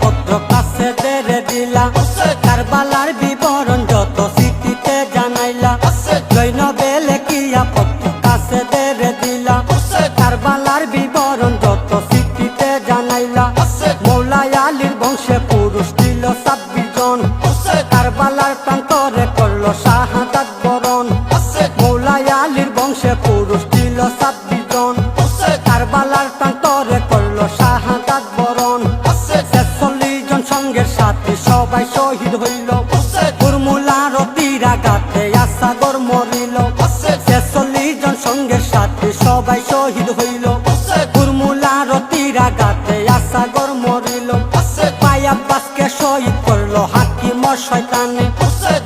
পত্র কাছে দেরে দিলা কারবালার বিবরণ যত স্মৃতিতে জানাইলা জৈনবেল কিয়া পত্র কাছে দেরে দিলা কারবালার বিবরণ যত স্মৃতিতে জানাইলা মৌলাই আলীর বংশে পুরুষ ছিল 26 জন কারবালার প্রান্তরে করলো শাহাদাত বরণ মৌলাই আলীর বংশে পুরুষ ছিল 26 জন কারবালার প্রান্তরে করলো শাহাদাত বরণ সঙ্গের সাথে সবাই শহীদ হইল কুরমুলার তীরাঘাতে আসাগর মরিল 46 জন সঙ্গের সাথে সবাই শহীদ হইল কুরমুলার তীরাঘাতে আসাগর মরিল পায়াব্বাসকে শহীদ করলো হাকিম শয়তানে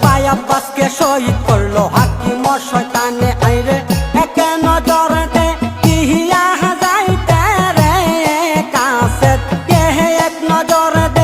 পায়াব্বাসকে শহীদ করলো হাকিম শয়তানে আইরে একে নজরে কিহিয়া যাইতে রে কাছে এক নজরে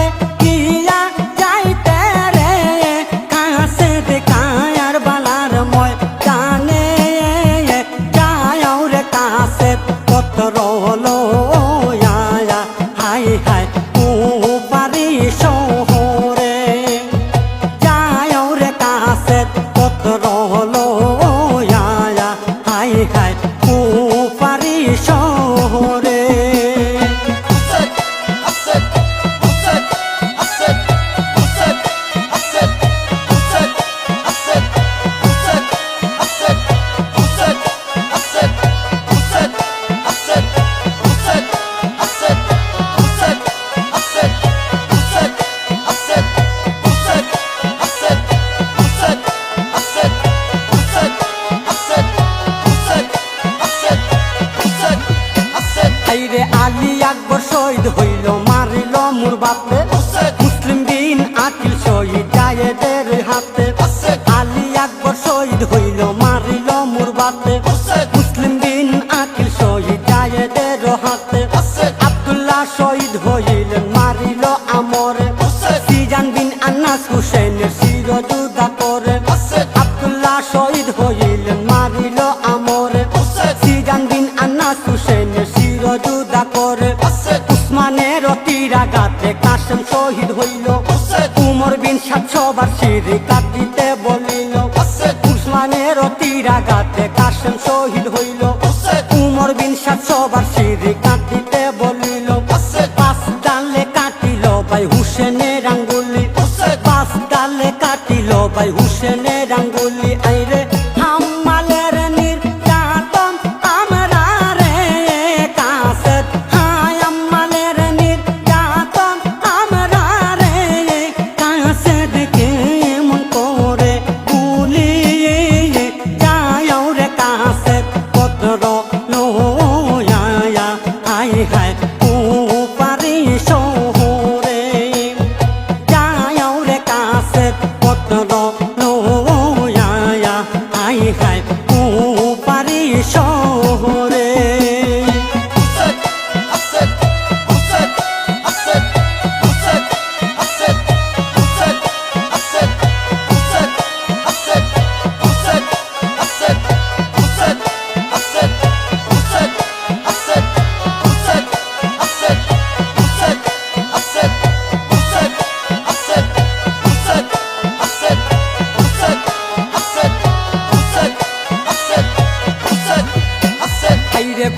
আলী আকবর শহীদ হইল মারিল মোর বাপে মুসলিম বিন আকিল শহীদ জায়েদের হাতে আলী আকবর শহীদ হইল মারিল মোর বাপে মুসলিম বিন আকিল শহীদ জায়েদের হাতে আব্দুল্লাহ শহীদ হইলেন মারিল আমরে সিজান বিন আনাস হুসেনের শিরজুদা করে আব্দুল্লাহ শহীদ হইলেন মারিল আমরে সিজান বিন আনাস হুসেনের শিরজুদা করে উসমানের তীরাঘাতে কাসেম শহীদ হইল উমর বিন 700 বার শিরি কাটিতে বলিল উসমানের তীরাঘাতে কাসেম শহীদ হইল উমর বিন 700 বার শিরি কাটিতে বলিল পাঁচ ডালে কাটিল ভাই হুসেনের আঙ্গুলি পাঁচ ডালে কাটিল ভাই হুসেনের আঙ্গুলি আইরে হাম্মালের নির্যাতন আমরা রে কাছে হায় আম্মালের নির্যাতন আমরা রে কাছে দেখে মন করে গুলি যায় রে কাছে পত্র লোয়া হায় হায় পারি শহরে যায় রে কাছে পত্র লোয়া হায় হায় পারি শহরে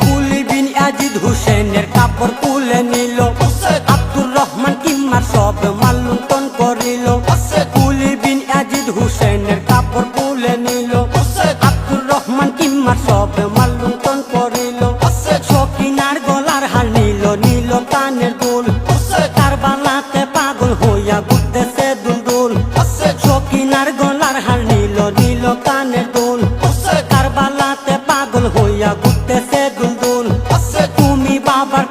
কুলি বিন ইয়াজিদ হুসেনের কাপড় খুলে নিল আব্দুর রহমান কিম্মার সব মাল্লুণ্ঠন করিল কুলি বিন ইয়াজিদ হুসেনের কাপড় খুলে নিল আব্দুর রহমান কিম্মার সব মাল্লুণ্ঠন করিল সকিনার গলার হার নিল নীল কানের দুল কারবালাতে পাগল হইয়া ঘুরতেছে দুলদুল সকিনার গলার হার নিল নীল কানের দুল কারবালাতে পাগল হইয়া ঘুরতেছে দুলদুল তুমি বাবার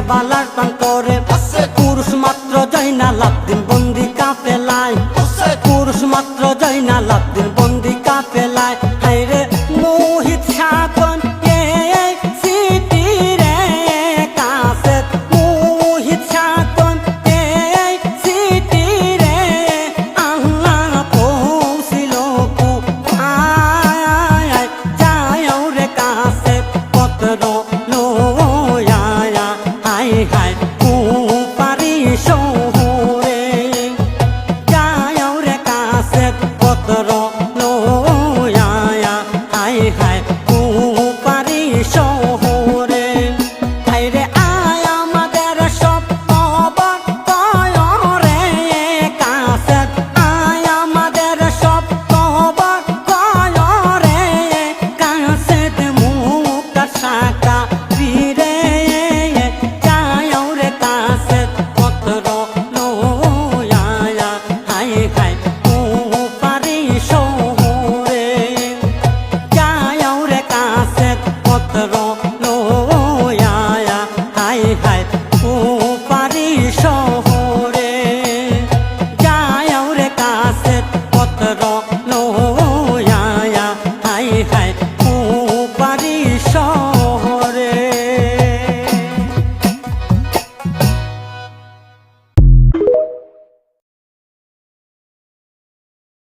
কারবালার প্রান্তরে